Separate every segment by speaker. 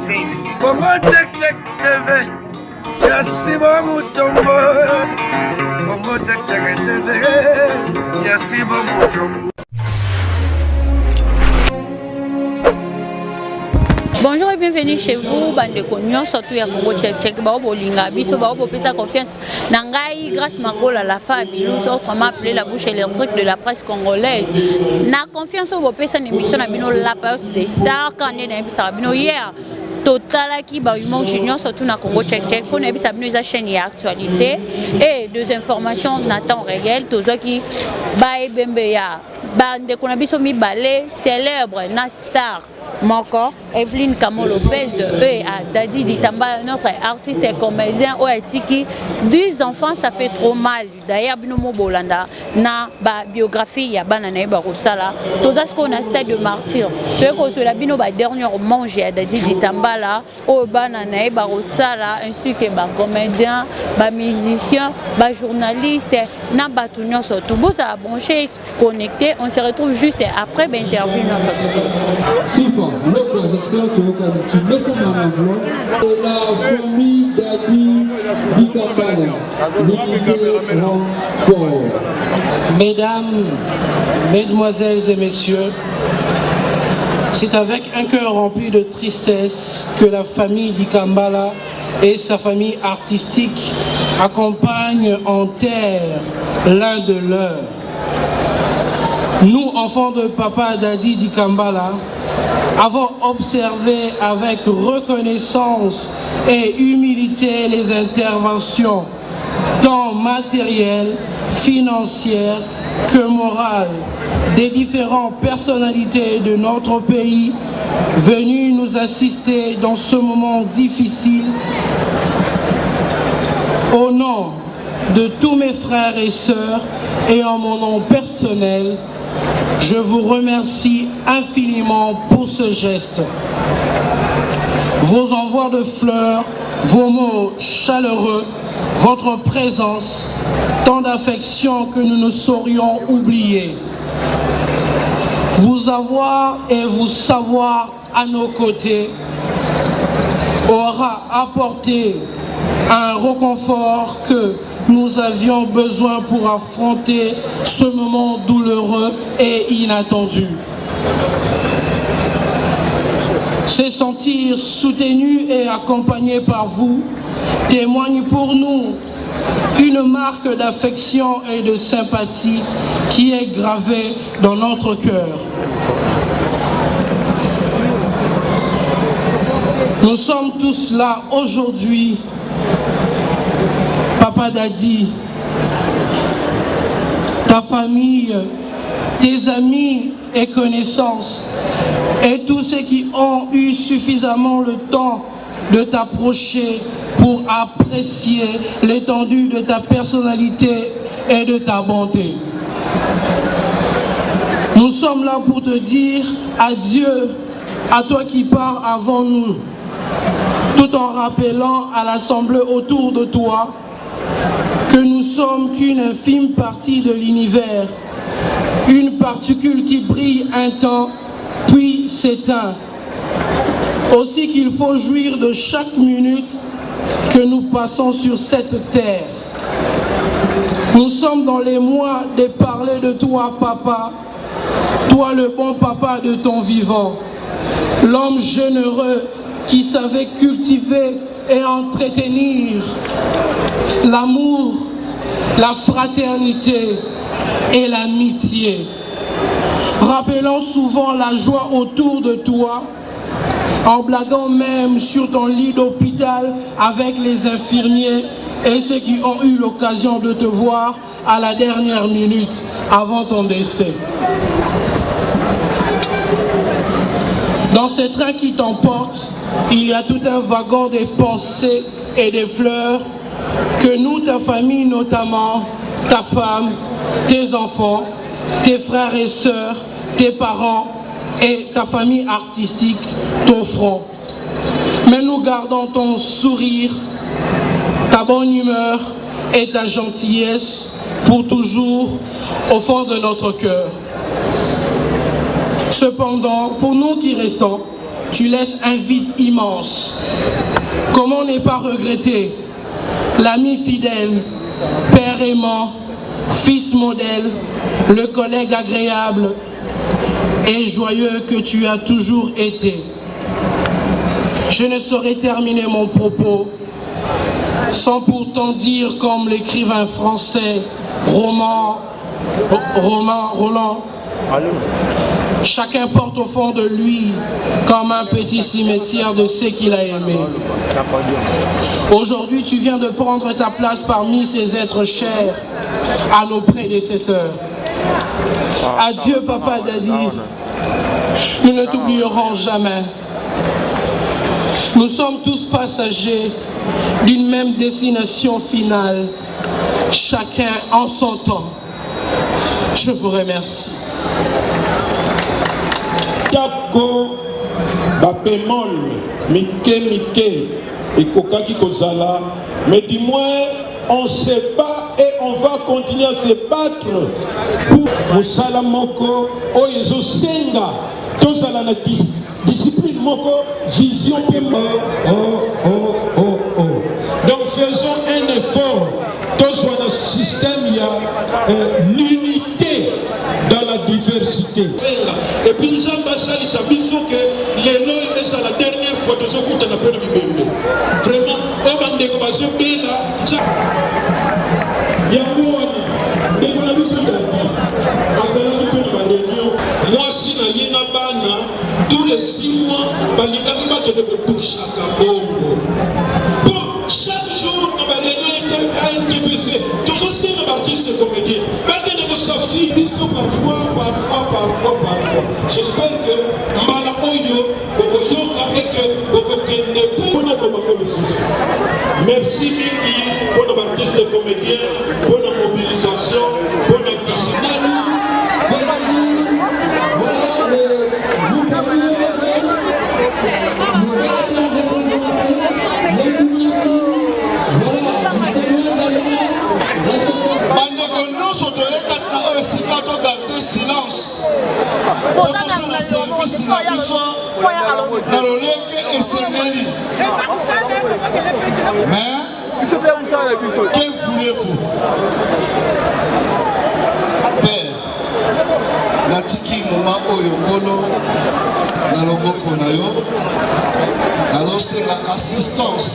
Speaker 1: Congo check check TV. Yasiba Mutombo. Congo check check TV. Yasiba Mutombo.
Speaker 2: Bonjour et bienvenue chez vous, bande de cognon, surtout à Congo Check Check, Bolinga, Biso, Pesa Confiance, Nangai, grâce Makola, la Fabi, nous autrement appelé la bouche électrique de la presse congolaise. Na confiance au Pesa, une émission à Bino, la période des stars, quand on est dans Sarabino hier. Total qui ba humour junior surtout na Congo Check Check on a vu ça nous chaîne et actualité et deux informations en temps réel tout ça qui ba ebembeya bande qu'on a vu sur mi balé célèbre na star Moko, Evelyne Camo Lopez et Dadi Ditamba, notre artiste et comédien Oetiki, 10 enfants ça fait trop mal. D'ailleurs, Binomo Bolanda, na ba biographie ya banana barosala, tout ça ce qu'on a stade de martyr. Peu que sur la bino ba dernière manger à Dadi Ditamba là, au banana barosala, ainsi que ba comédien, ba musicien, ba journaliste, na batunyo surtout. Bon ça a branché, connecté, on se retrouve juste après l'interview dans
Speaker 3: cette j'espère que tu mets ça dans l'enveloppe. Et la famille Dadi Dikambala, l'unité renfort.
Speaker 4: Mesdames, mesdemoiselles et messieurs, c'est avec un cœur rempli de tristesse que la famille Dikambala et sa famille artistique accompagnent en terre l'un de leurs. Nous, enfants de papa Dadi Dikambala, avons observé avec reconnaissance et humilité les interventions tant matérielles, financières que morales des différentes personnalités de notre pays venues nous assister dans ce moment difficile. Au nom de tous mes frères et sœurs et en mon nom personnel, je vous remercie infiniment pour ce geste. Vos envois de fleurs, vos mots chaleureux, votre présence, tant d'affection que nous ne saurions oublier. Vous avoir et vous savoir à nos côtés aura apporté un réconfort que nous avions besoin pour affronter ce moment douloureux et inattendu. Se sentir soutenu et accompagné par vous témoigne pour nous une marque d'affection et de sympathie qui est gravée dans notre cœur. Nous sommes tous là aujourd'hui. Papa Dadi, ta famille, tes amis et connaissances et tous ceux qui ont eu suffisamment le temps de t'approcher pour apprécier l'étendue de ta personnalité et de ta bonté. Nous sommes là pour te dire adieu à toi qui pars avant nous, tout en rappelant à l'assemblée autour de toi que nous sommes qu'une infime partie de l'univers, une particule qui brille un temps, puis s'éteint. Aussi qu'il faut jouir de chaque minute que nous passons sur cette terre. Nous sommes dans les mois de parler de toi, papa, toi le bon papa de ton vivant, l'homme généreux qui savait cultiver et entretenir l'amour, la fraternité et l'amitié. Rappelant souvent la joie autour de toi, en blaguant même sur ton lit d'hôpital avec les infirmiers et ceux qui ont eu l'occasion de te voir à la dernière minute avant ton décès. Dans ce train qui t'emporte, il y a tout un wagon des pensées et des fleurs que nous, ta famille notamment, ta femme, tes enfants, tes frères et sœurs, tes parents et ta famille artistique t'offront. Mais nous gardons ton sourire, ta bonne humeur et ta gentillesse pour toujours au fond de notre cœur. Cependant, pour nous qui restons, tu laisses un vide immense. Comment ne pas regretter l'ami fidèle, père aimant, fils modèle, le collègue agréable et joyeux que tu as toujours été. Je ne saurais terminer mon propos sans pourtant dire comme l'écrivain français Roland, chacun porte au fond de lui comme un petit cimetière de ce qu'il a aimé. Aujourd'hui, tu viens de prendre ta place parmi ces êtres chers à nos prédécesseurs. Adieu, Papa Daddy. Nous ne t'oublierons jamais. Nous sommes tous passagers d'une même destination finale, chacun en son temps. Je vous remercie.
Speaker 5: Tako bapemol mike et kokaki kozala, mais du moins on se bat et on va continuer à se battre pour Moussala Moko Oyezo Senga tozala na discipline moko vision donc faisons un effort tozwa na système il y a l'unité dans la diversité. Et puis nous avons basali sa mission que les noms est la dernière fois de ce qu'on a appelé Bibembe. Vraiment, on va décomposer Bella. Yamouana, dès qu'on a vu ça, moi si la Yéna Bana, tous les 6 mois, Balina va te toucher à Kabongo. Bon, chaque jour, on va réunir à NTPC. Toujours c'est un artiste comédien. Ils sont parfois. J'espère que Mala Oyo, Bogoyoka et que Bogokende pour notre merci Miki pour nos artistes comédiens, pour la mobilisation, pour la discipline. Silence. Mais que voulez-vous? Père, natiki moment oyo kolo na loboko na yo nazosenga assistance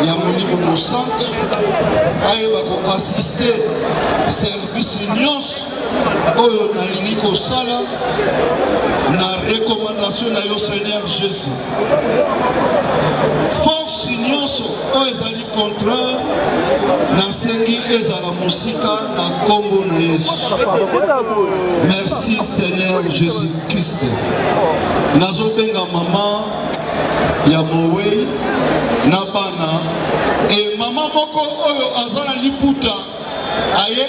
Speaker 5: ya molimo mosantu ayeba koassiste service nyonso oyo nalingi kosala na recommandation na yo Seigneur Jésus. Force nyonso oyo ezali contraire nasengi ezala mosika na kombo na Yesu. Merci Seigneur Jésus Christ. Nazobenga mama ya Mowe na bana et mama moko oyo azala liputa aye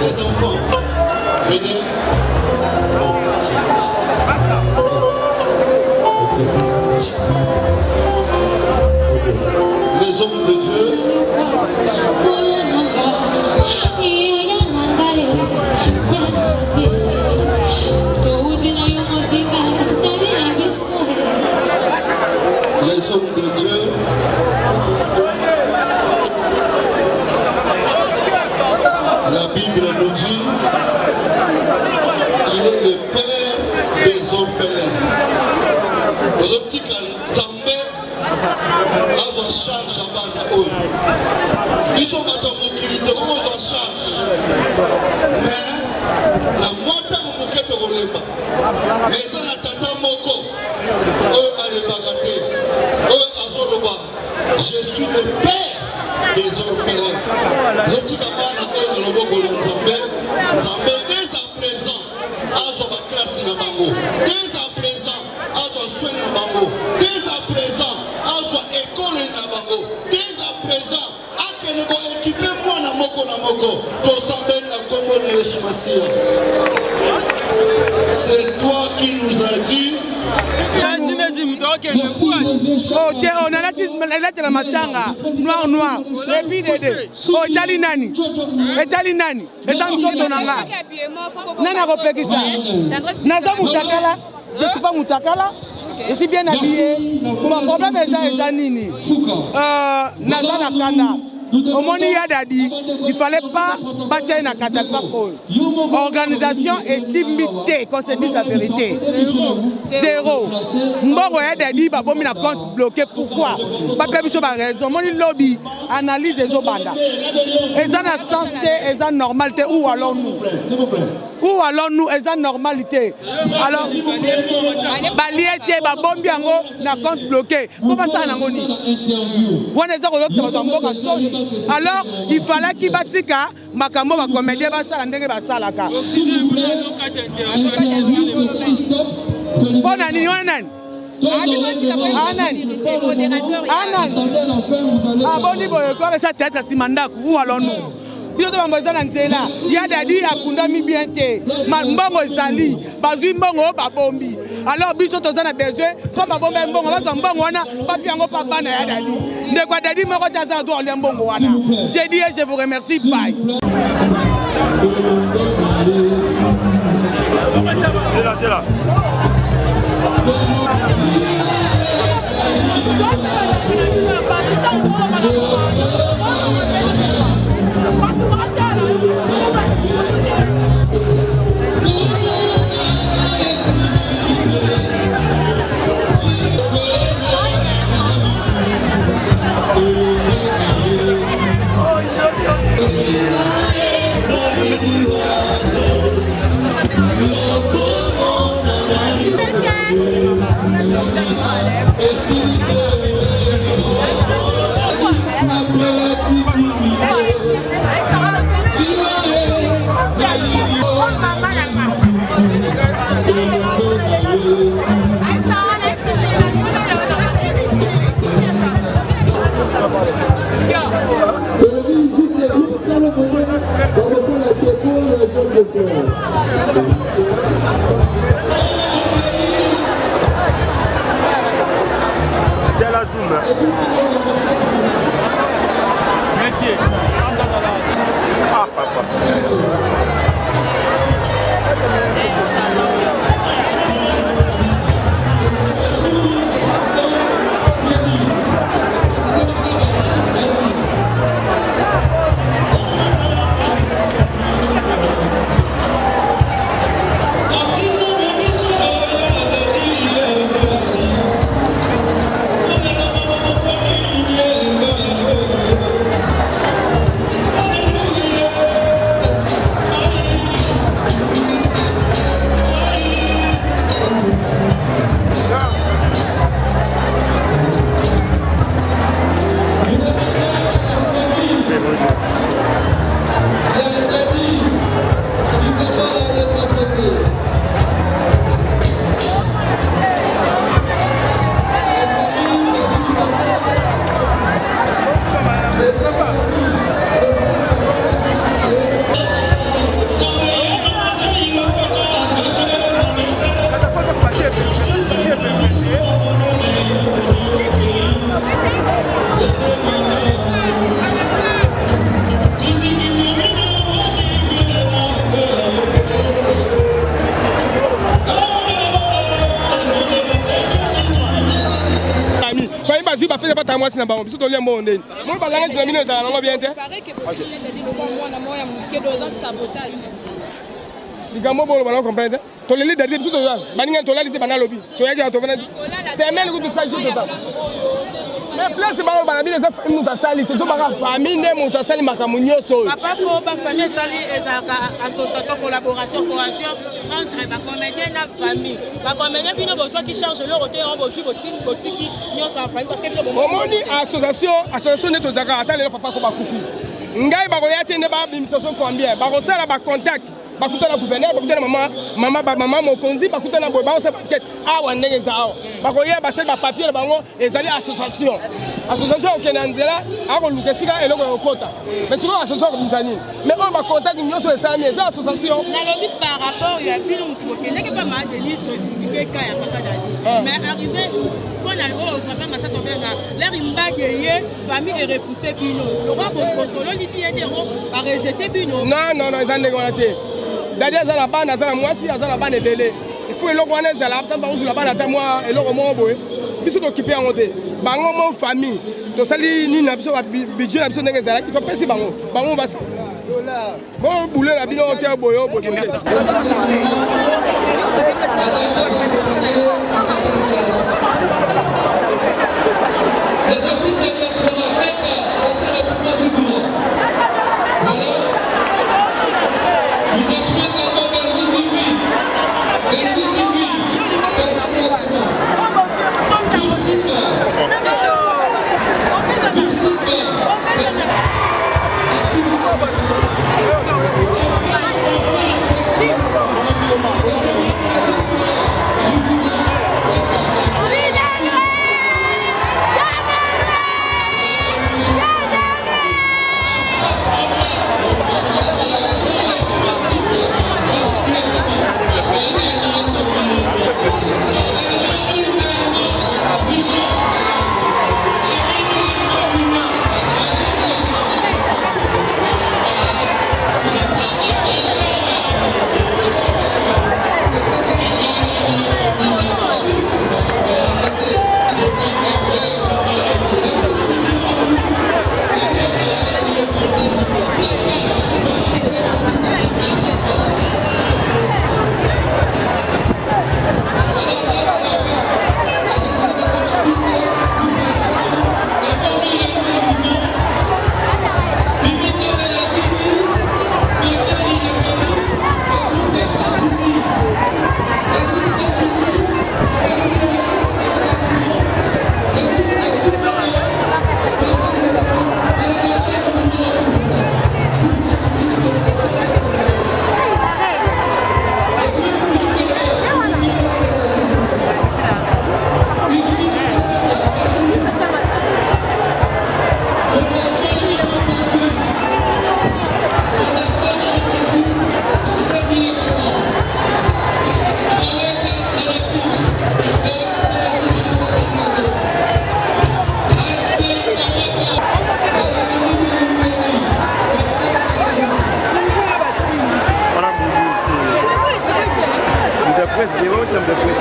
Speaker 5: les enfants, venez. Les hommes de Dieu. La Bible nous dit qu'il est le père des orphelins. Aux optiques, Nzambe azwa charge à bana oyo. Ils sont bateaux mokilité, on a charge. Mais la moitié de mon kete rolemba. Mais ça n'a tata moko. Oyo alebagate. Oyo azoloba. Je suis le père des orphelins. Les optiques à bana oyo aloboko Nzambe. Nzambe dès à présent. Azwa ba classe na bango. Dès à présent. Azwa soin na bango. Dès à présent. Azwa école na bango. Dès à présent. Akeneko équipé moi na moko na moko. To sambel na Congo na Yesu Masia. C'est toi qui nous as dit.
Speaker 4: On a la matanga, noir, et puis oh, Talinani, et Talinani, et ça nous donne un gars. Nana Ropekisa, Naza Moutakala, je ne suis pas Moutakala, je suis bien habillé. Mon problème est ça, Nini. Naza Nakana. Au moment où il y a Dadi, il ne fallait pas bâtir une catastrophe. Organisation et limité, qu'on se dise la vérité. Zéro. Mbongo ya Dadi, il y a un compte bloqué. Pourquoi? Parce qu'il y a une raison. Mon lobby analyse les obanda. Et ça n'a sens, et ça normalité. Où allons-nous? Où allons-nous? Et ça normalité. Alors, baliété, babombi yango, na compte bloqué. Pourquoi ça n'a pas dit? Alors, il fallait qu'il batika, makambo va comédie, va ça, l'endroit va ça, la carte. Bon, année, Anan. Ah, bon, il faut que ça tête à Simanda, où allons-nous? Il y a Dadi Akunda mi bien te, Mbongo Sali, Bazu Mbongo Babombi. Alors, biso toza na besoin, comme Babombi Mbongo, va son Mbongo wana, papi yango papa na ya Dadi. De quoi Dadi me rechaza doit aller Mbongo wana. J'ai dit et je vous remercie, bye.
Speaker 1: C'est là. C'est la zoom. Merci. Ah, papa.
Speaker 6: kaka mwasi na bango biso tolia mo ndeni mo balanga tu na mino za nango bien te likambo bolo bana comprendre to le leader biso to baninga to la lite bana lobby to yaki to bana c'est même que tout ça juste ça mais place ba bana bino za famille nous asali to ba famille ne mo asali makamu nyoso
Speaker 7: papa ko ba famille sali ezaka association collaboration entre ba comédien na famille ba comédien bino bo qui charge leur hôtel en botiki nyoso famille parce que bino
Speaker 6: omoni association ne to zaka atale papa ko ba kufi ngai ba ko yate ne ba bimisaso combien ba ko sala ba contact bakutana gouverneur bakutana mama mokonzi bakutana boy ba oseba tête awa ndenge zao bakoya basel ba papier bango ezali association okena nzela ako lukesika eloko yokota mais siko association mzani mais on ba contact nyoso esami eza association
Speaker 7: na lobby par rapport ya bino mutu okende ke pas mal de liste expliquer ka ya kaka dali mais arrivé quand on papa massa tobenga l'air imbageye famille est repoussé bino le roi bosolo libi etero ba rejeter bino
Speaker 6: non ezande ngona te dadi azala bana azala mwasi azala bana ebele il faut eloko wana ezala ata bakozula bana ata mwa eloko moko boye biso tokipe yango te bango mo famille tosali nini na biso budget na biso ndenge ezalaki topesi bango basa bo bule na bino te boye obote
Speaker 3: les artistes internationaux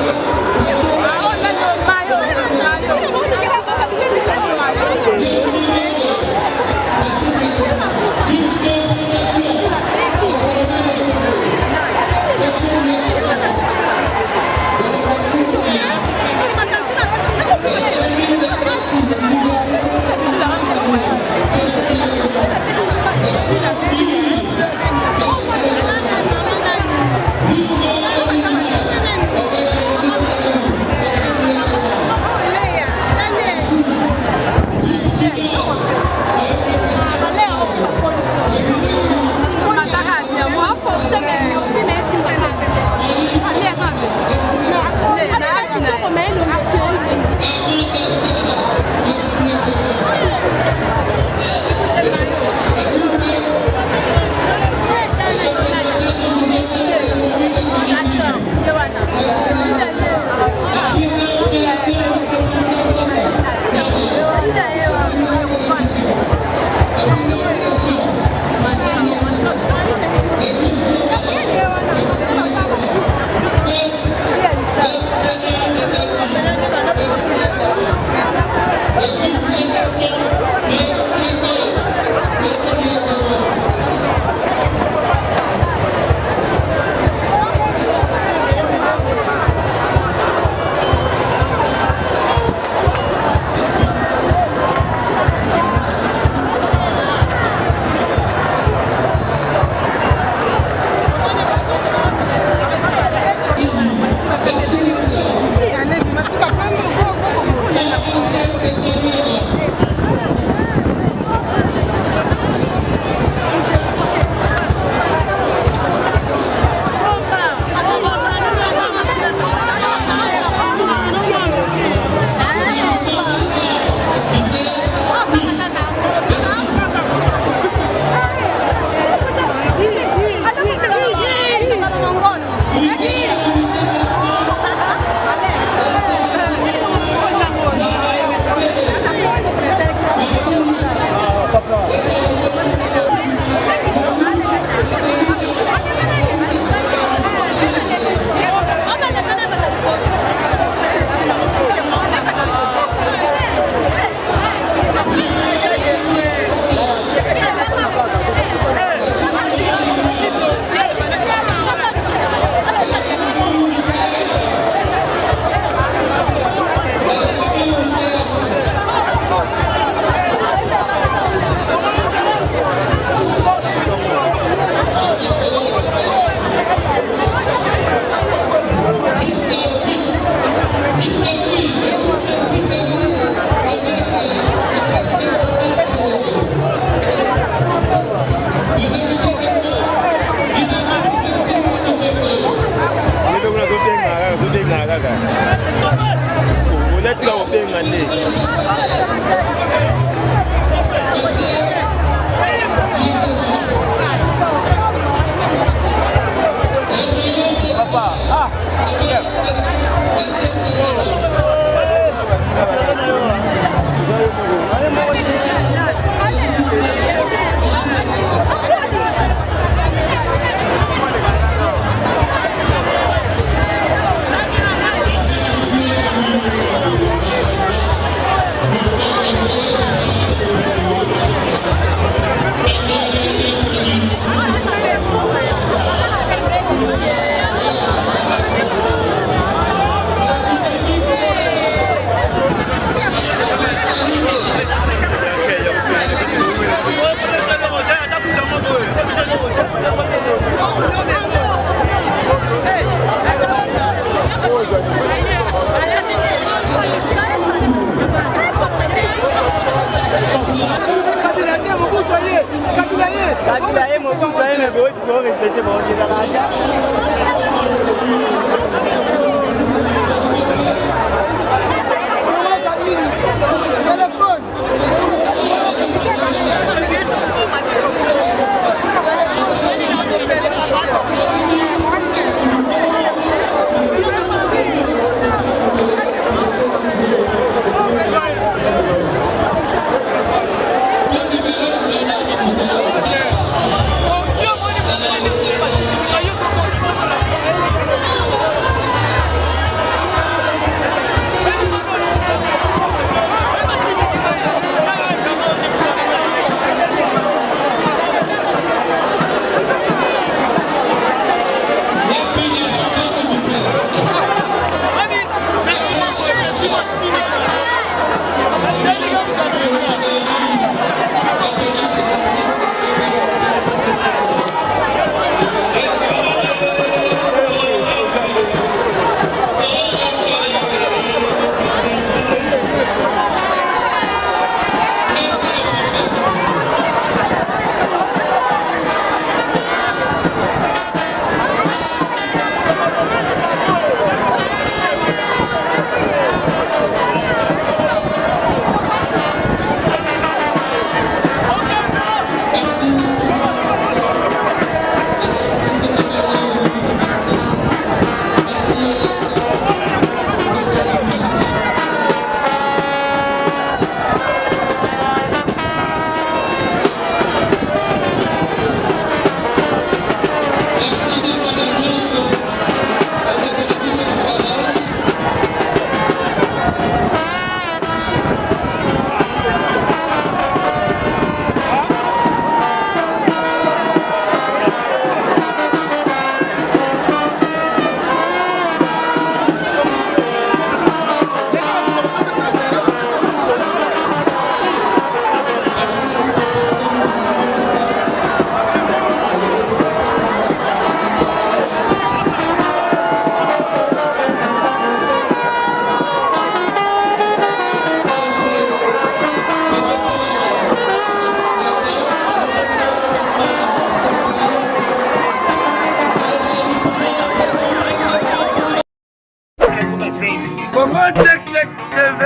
Speaker 8: Congo check check TV,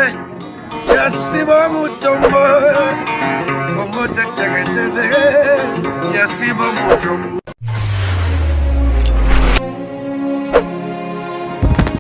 Speaker 8: Yasibo Mutombo. Congo check check TV, Yasibo Mutombo.